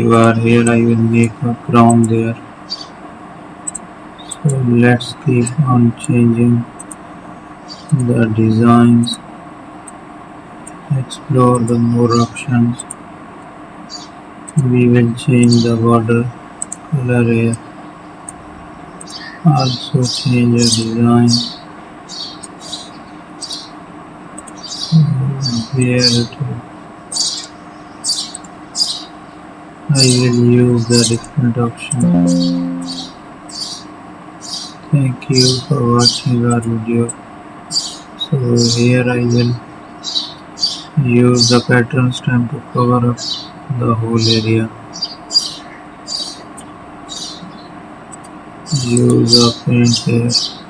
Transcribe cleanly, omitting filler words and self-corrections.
here I will make a crown there. So let's keep on changing the designs, explore the more options. We will change the border color here, also change the design here too. I will use the different options. Thank you for watching our video. So here I will use the pattern stamp to cover up the whole area. Use a paint here.